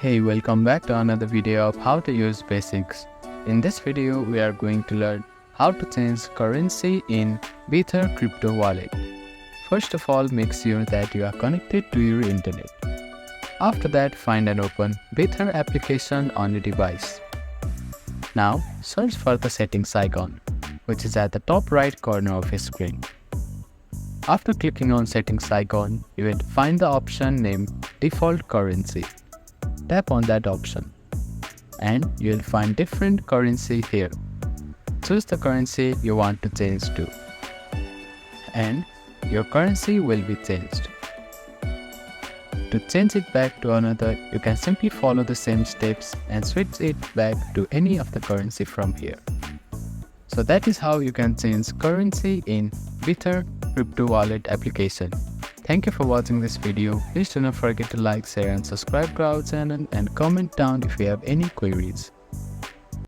Hey, welcome back to another video of how to use basics. In this video, we are going to learn how to change currency in Bither Crypto Wallet. First of all, make sure that you are connected to your internet. After that, find and open Bither application on your device. Now, search for the settings icon, which is at the top right corner of your screen. After clicking on settings icon, you will find the option named default currency. Tap on that option and you will find different currency here. Choose the currency you want to change to and your currency will be changed. To change it back to another, you can simply follow the same steps and switch it back to any of the currency from here. So that is how you can change currency in Bither Crypto Wallet application. Thank you for watching this video. Please do not forget to like, share and subscribe to our channel and comment down if you have any queries.